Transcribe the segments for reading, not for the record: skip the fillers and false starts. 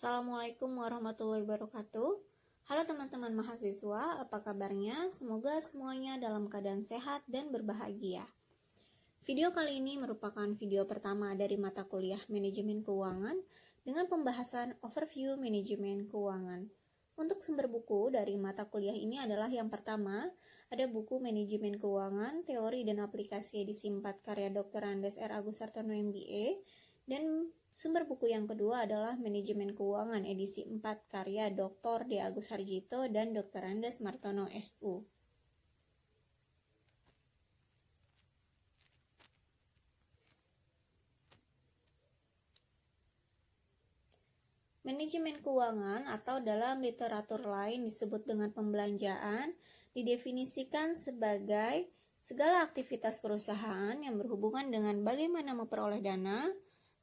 Assalamualaikum warahmatullahi wabarakatuh. Halo teman-teman mahasiswa, apa kabarnya? Semoga semuanya dalam keadaan sehat dan berbahagia. Video kali ini merupakan video pertama dari mata kuliah Manajemen Keuangan dengan pembahasan overview manajemen keuangan. Untuk sumber buku dari mata kuliah ini adalah yang pertama, ada buku Manajemen Keuangan, Teori dan Aplikasi edisi 4 karya Dr. Andes R. Agus Sartono MBA, dan sumber buku yang kedua adalah Manajemen Keuangan edisi 4 karya Dr. D. Agus Harjito dan Dr. Andes Martono SU. Manajemen keuangan atau dalam literatur lain disebut dengan pembelanjaan didefinisikan sebagai segala aktivitas perusahaan yang berhubungan dengan bagaimana memperoleh dana,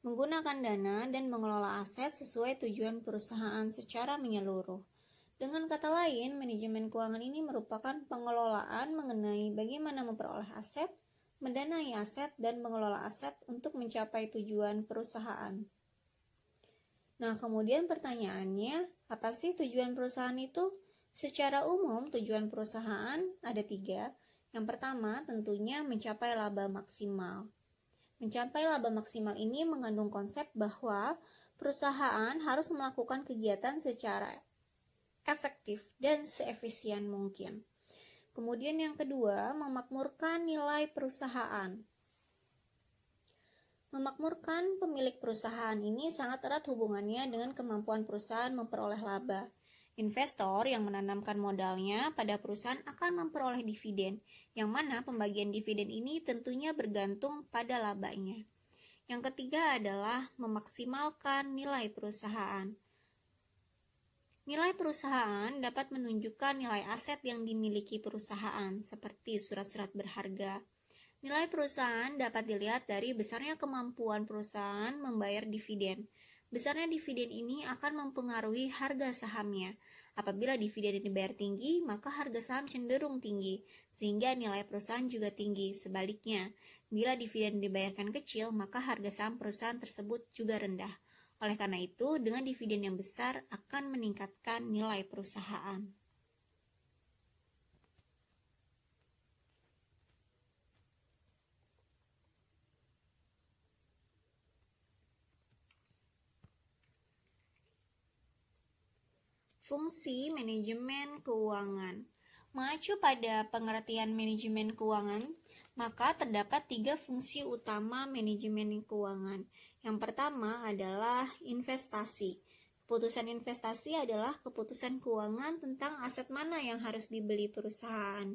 menggunakan dana, dan mengelola aset sesuai tujuan perusahaan secara menyeluruh. Dengan kata lain, manajemen keuangan ini merupakan pengelolaan mengenai bagaimana memperoleh aset, mendanai aset, dan mengelola aset untuk mencapai tujuan perusahaan. Nah, kemudian pertanyaannya, apa sih tujuan perusahaan itu? Secara umum, tujuan perusahaan ada 3. Yang pertama, tentunya mencapai laba maksimal. Mencapai laba maksimal ini mengandung konsep bahwa perusahaan harus melakukan kegiatan secara efektif dan seefisien mungkin. Kemudian yang kedua, memakmurkan nilai perusahaan. Memakmurkan pemilik perusahaan ini sangat erat hubungannya dengan kemampuan perusahaan memperoleh laba. Investor yang menanamkan modalnya pada perusahaan akan memperoleh dividen, yang mana pembagian dividen ini tentunya bergantung pada labanya. Yang ketiga adalah memaksimalkan nilai perusahaan. Nilai perusahaan dapat menunjukkan nilai aset yang dimiliki perusahaan, seperti surat-surat berharga. Nilai perusahaan dapat dilihat dari besarnya kemampuan perusahaan membayar dividen. Besarnya dividen ini akan mempengaruhi harga sahamnya. Apabila dividen dibayar tinggi, maka harga saham cenderung tinggi, sehingga nilai perusahaan juga tinggi. Sebaliknya, bila dividen dibayarkan kecil, maka harga saham perusahaan tersebut juga rendah. Oleh karena itu, dengan dividen yang besar akan meningkatkan nilai perusahaan. Fungsi manajemen keuangan. Mengacu pada pengertian manajemen keuangan, maka terdapat 3 fungsi utama manajemen keuangan. Yang pertama adalah investasi. Keputusan investasi adalah keputusan keuangan tentang aset mana yang harus dibeli perusahaan.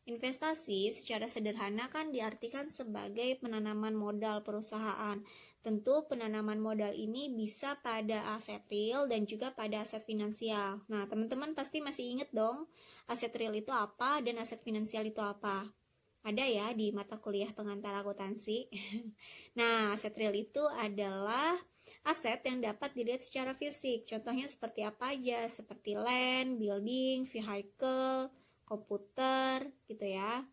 Investasi secara sederhana kan diartikan sebagai penanaman modal perusahaan. Tentu penanaman modal ini bisa pada aset real dan juga pada aset finansial. Nah, teman-teman pasti masih ingat dong, aset real itu apa dan aset finansial itu apa? Ada ya di mata kuliah pengantar akuntansi. Nah, aset real itu adalah aset yang dapat dilihat secara fisik. Contohnya seperti apa aja? Seperti land, building, vehicle, komputer, gitu ya.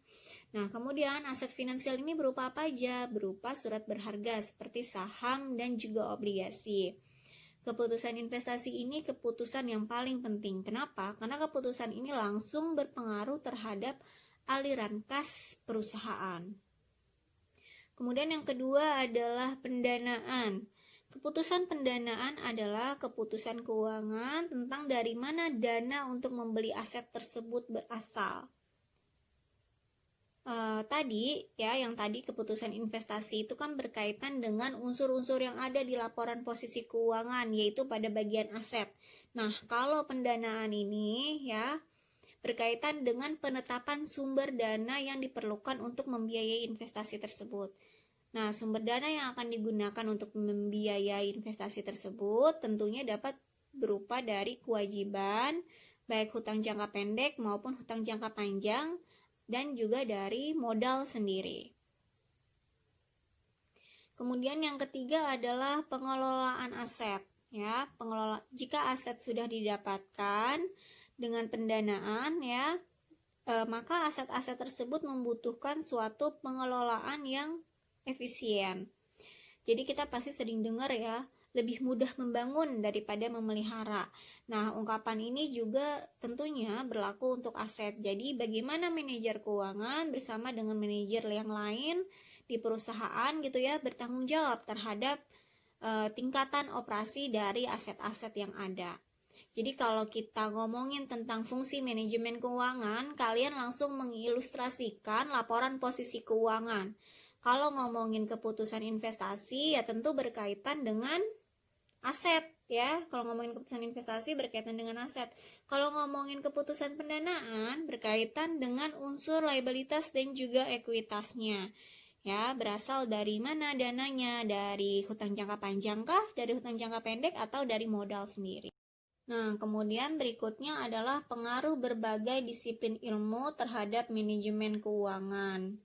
Nah, kemudian aset finansial ini berupa apa aja? Berupa surat berharga seperti saham dan juga obligasi. Keputusan investasi ini keputusan yang paling penting. Kenapa? Karena keputusan ini langsung berpengaruh terhadap aliran kas perusahaan. Kemudian yang kedua adalah pendanaan. Keputusan pendanaan adalah keputusan keuangan tentang dari mana dana untuk membeli aset tersebut berasal. Yang tadi keputusan investasi itu kan berkaitan dengan unsur-unsur yang ada di laporan posisi keuangan, yaitu pada bagian aset. Nah, kalau pendanaan ini ya berkaitan dengan penetapan sumber dana yang diperlukan untuk membiayai investasi tersebut. Nah, sumber dana yang akan digunakan untuk membiayai investasi tersebut tentunya dapat berupa dari kewajiban, baik hutang jangka pendek maupun hutang jangka panjang, dan juga dari modal sendiri. Kemudian yang ketiga adalah pengelolaan aset. Ya, jika aset sudah didapatkan dengan pendanaan, ya, maka aset-aset tersebut membutuhkan suatu pengelolaan yang efisien. Jadi kita pasti sering dengar ya, lebih mudah membangun daripada memelihara. Nah, ungkapan ini juga tentunya berlaku untuk aset. Jadi, bagaimana manajer keuangan bersama dengan manajer yang lain di perusahaan gitu ya, bertanggung jawab terhadap tingkatan operasi dari aset-aset yang ada. Jadi kalau kita ngomongin tentang fungsi manajemen keuangan, kalian langsung mengilustrasikan laporan posisi keuangan. Kalau ngomongin keputusan investasi, ya tentu berkaitan dengan aset ya. Kalau ngomongin keputusan investasi berkaitan dengan aset. Kalau ngomongin keputusan pendanaan berkaitan dengan unsur liabilitas dan juga ekuitasnya. Ya, berasal dari mana dananya? Dari hutang jangka panjang kah? Dari hutang jangka pendek atau dari modal sendiri? Nah, kemudian berikutnya adalah pengaruh berbagai disiplin ilmu terhadap manajemen keuangan.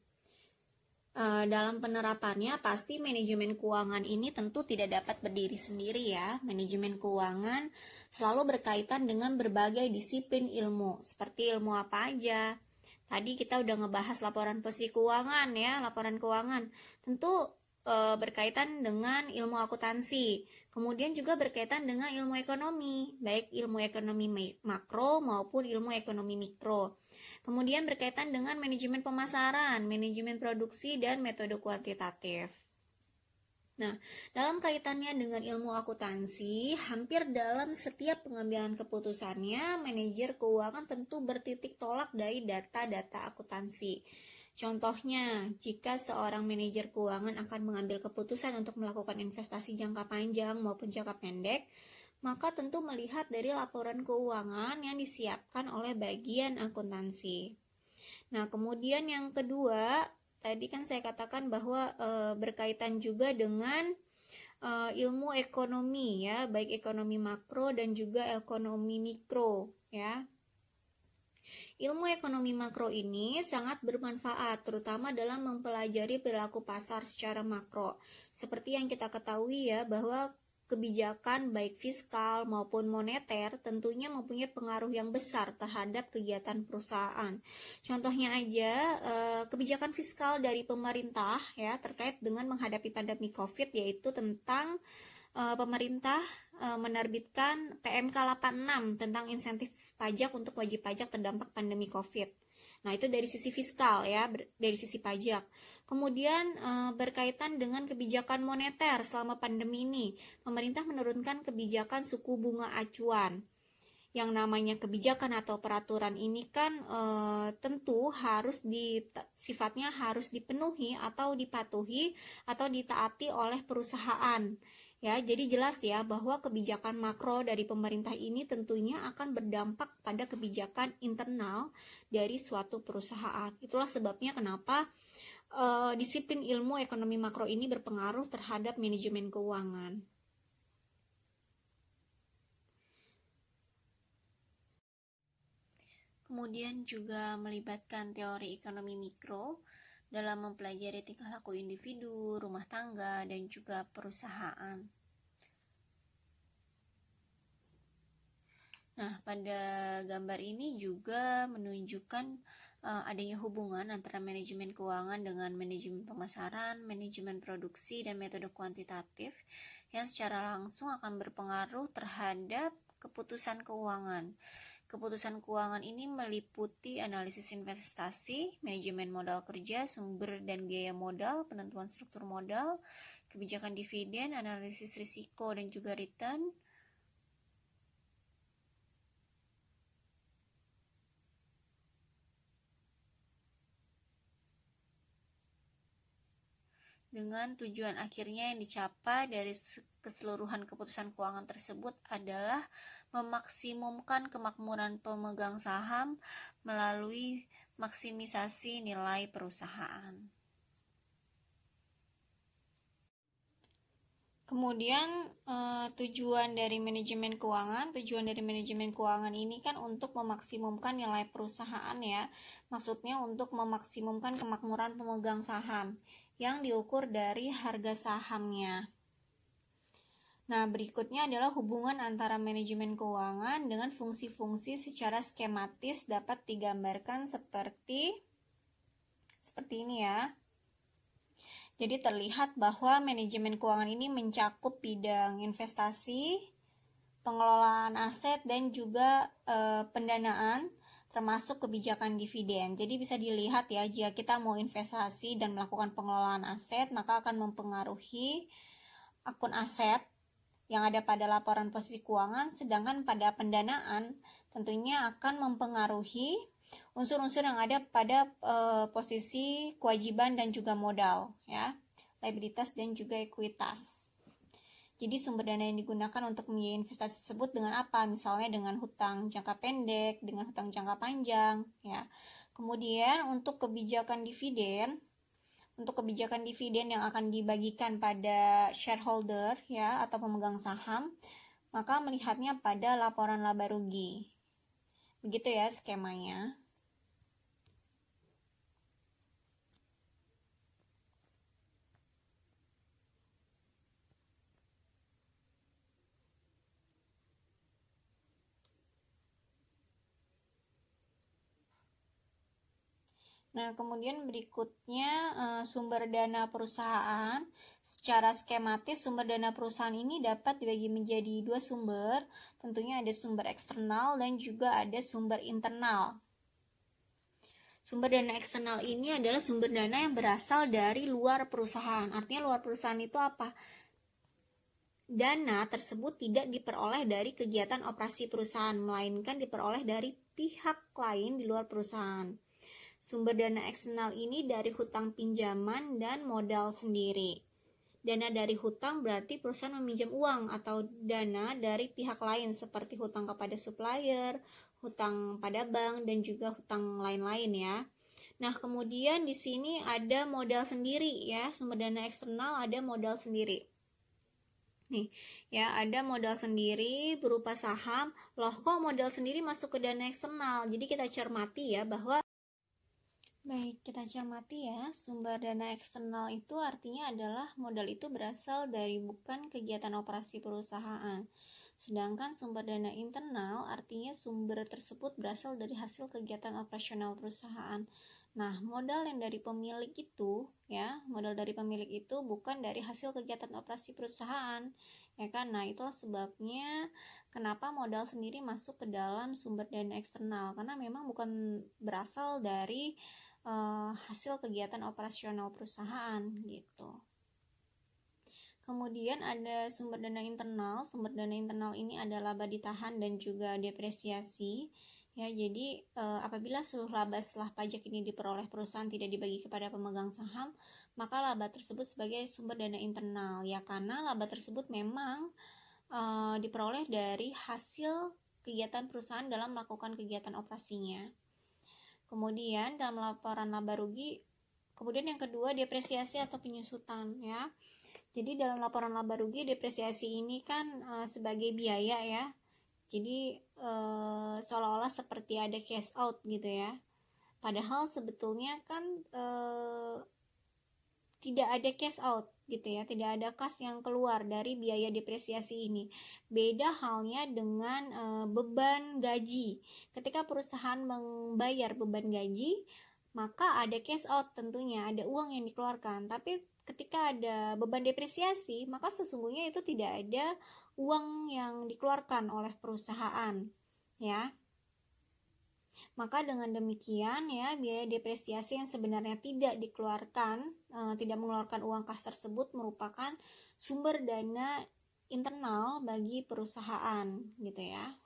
Dalam penerapannya, pasti manajemen keuangan ini tentu tidak dapat berdiri sendiri ya. Manajemen keuangan selalu berkaitan dengan berbagai disiplin ilmu. Seperti ilmu apa aja? Tadi kita udah ngebahas laporan posisi keuangan ya, laporan keuangan. Tentu berkaitan dengan ilmu akuntansi. Kemudian juga berkaitan dengan ilmu ekonomi, baik ilmu ekonomi makro maupun ilmu ekonomi mikro. Kemudian berkaitan dengan manajemen pemasaran, manajemen produksi, dan metode kuantitatif. Nah, dalam kaitannya dengan ilmu akuntansi, hampir dalam setiap pengambilan keputusannya, manajer keuangan tentu bertitik tolak dari data-data akuntansi. Contohnya, jika seorang manajer keuangan akan mengambil keputusan untuk melakukan investasi jangka panjang maupun jangka pendek, maka tentu melihat dari laporan keuangan yang disiapkan oleh bagian akuntansi. Nah, kemudian yang kedua, tadi kan saya katakan bahwa berkaitan juga dengan ilmu ekonomi ya, baik ekonomi makro dan juga ekonomi mikro ya. Ilmu ekonomi makro ini sangat bermanfaat, terutama dalam mempelajari perilaku pasar secara makro. Seperti yang kita ketahui ya, bahwa kebijakan baik fiskal maupun moneter tentunya mempunyai pengaruh yang besar terhadap kegiatan perusahaan. Contohnya aja kebijakan fiskal dari pemerintah ya terkait dengan menghadapi pandemi COVID, yaitu tentang pemerintah menerbitkan PMK 86 tentang insentif pajak untuk wajib pajak terdampak pandemi COVID. Nah, itu dari sisi fiskal ya, dari sisi pajak. Kemudian berkaitan dengan kebijakan moneter selama pandemi ini, pemerintah menurunkan kebijakan suku bunga acuan. Yang namanya kebijakan atau peraturan ini kan tentu harus sifatnya harus dipenuhi atau dipatuhi atau ditaati oleh perusahaan. Ya, jadi jelas ya bahwa kebijakan makro dari pemerintah ini tentunya akan berdampak pada kebijakan internal dari suatu perusahaan. Itulah sebabnya kenapa disiplin ilmu ekonomi makro ini berpengaruh terhadap manajemen keuangan. Kemudian juga melibatkan teori ekonomi mikro dalam mempelajari tingkah laku individu, rumah tangga, dan juga perusahaan. Nah, pada gambar ini juga menunjukkan adanya hubungan antara manajemen keuangan dengan manajemen pemasaran, manajemen produksi, dan metode kuantitatif yang secara langsung akan berpengaruh terhadap keputusan keuangan. Keputusan keuangan ini meliputi analisis investasi, manajemen modal kerja, sumber dan biaya modal, penentuan struktur modal, kebijakan dividen, analisis risiko dan juga return, dengan tujuan akhirnya yang dicapai dari keseluruhan keputusan keuangan tersebut adalah memaksimumkan kemakmuran pemegang saham melalui maksimisasi nilai perusahaan. Kemudian tujuan dari manajemen keuangan ini kan untuk memaksimumkan nilai perusahaan ya. Maksudnya untuk memaksimumkan kemakmuran pemegang saham yang diukur dari harga sahamnya. Nah, berikutnya adalah hubungan antara manajemen keuangan dengan fungsi-fungsi secara skematis dapat digambarkan seperti ini ya. Jadi terlihat bahwa manajemen keuangan ini mencakup bidang investasi, pengelolaan aset, dan juga pendanaan, termasuk kebijakan dividen. Jadi bisa dilihat ya, jika kita mau investasi dan melakukan pengelolaan aset, maka akan mempengaruhi akun aset yang ada pada laporan posisi keuangan, sedangkan pada pendanaan tentunya akan mempengaruhi unsur-unsur yang ada pada posisi kewajiban dan juga modal, ya, liabilitas dan juga ekuitas. Jadi sumber dana yang digunakan untuk membiayai investasi tersebut dengan apa? Misalnya dengan hutang jangka pendek, dengan hutang jangka panjang, ya. Kemudian untuk kebijakan dividen yang akan dibagikan pada shareholder, ya, atau pemegang saham, maka melihatnya pada laporan laba rugi. Begitu ya skemanya. Nah, kemudian berikutnya sumber dana perusahaan. Secara skematis, sumber dana perusahaan ini dapat dibagi menjadi dua sumber. Tentunya ada sumber eksternal dan juga ada sumber internal. Sumber dana eksternal ini adalah sumber dana yang berasal dari luar perusahaan. Artinya luar perusahaan itu apa? Dana tersebut tidak diperoleh dari kegiatan operasi perusahaan, melainkan diperoleh dari pihak lain di luar perusahaan. Sumber dana eksternal ini dari hutang pinjaman dan modal sendiri. Dana dari hutang berarti perusahaan meminjam uang atau dana dari pihak lain seperti hutang kepada supplier, hutang pada bank, dan juga hutang lain-lain ya. Nah, kemudian di sini ada modal sendiri ya, sumber dana eksternal ada modal sendiri. Nih, ya ada modal sendiri berupa saham. Loh, kok modal sendiri masuk ke dana eksternal? Jadi kita cermati ya bahwa kita cermati ya, sumber dana eksternal itu artinya adalah modal itu berasal dari bukan kegiatan operasi perusahaan. Sedangkan sumber dana internal artinya sumber tersebut berasal dari hasil kegiatan operasional perusahaan. Nah, modal yang dari pemilik itu, ya, modal dari pemilik itu bukan dari hasil kegiatan operasi perusahaan, ya kan? Nah, itulah sebabnya kenapa modal sendiri masuk ke dalam sumber dana eksternal, karena memang bukan berasal dari hasil kegiatan operasional perusahaan gitu. Kemudian ada sumber dana internal. Sumber dana internal ini adalah laba ditahan dan juga depresiasi. Ya, jadi apabila seluruh laba setelah pajak ini diperoleh perusahaan tidak dibagi kepada pemegang saham, maka laba tersebut sebagai sumber dana internal. Ya, karena laba tersebut memang diperoleh dari hasil kegiatan perusahaan dalam melakukan kegiatan operasinya. Kemudian dalam laporan laba rugi, kemudian yang kedua depresiasi atau penyusutan ya. Jadi dalam laporan laba rugi, depresiasi ini kan sebagai biaya ya. Jadi seolah-olah seperti ada cash out gitu ya. Padahal sebetulnya kan tidak ada cash out gitu ya, tidak ada kas yang keluar dari biaya depresiasi ini. Beda halnya dengan beban gaji. Ketika perusahaan membayar beban gaji, maka ada cash out tentunya, ada uang yang dikeluarkan. Tapi ketika ada beban depresiasi, maka sesungguhnya itu tidak ada uang yang dikeluarkan oleh perusahaan, ya. Maka dengan demikian ya, biaya depresiasi yang sebenarnya tidak dikeluarkan, tidak mengeluarkan uang kas tersebut merupakan sumber dana internal bagi perusahaan gitu ya.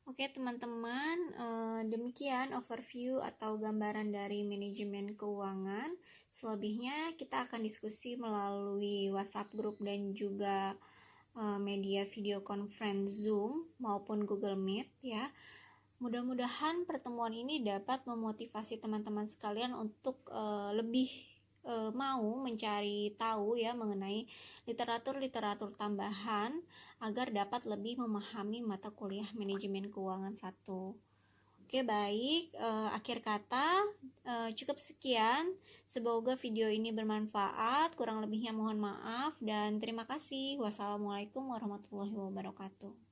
Oke teman-teman, demikian overview atau gambaran dari manajemen keuangan. Selebihnya kita akan diskusi melalui WhatsApp group dan juga media video conference Zoom maupun Google Meet ya. Mudah-mudahan pertemuan ini dapat memotivasi teman-teman sekalian untuk lebih mau mencari tahu ya mengenai literatur-literatur tambahan agar dapat lebih memahami mata kuliah manajemen keuangan 1. Oke baik, akhir kata cukup sekian. Semoga video ini bermanfaat. Kurang lebihnya mohon maaf dan terima kasih. Wassalamualaikum warahmatullahi wabarakatuh.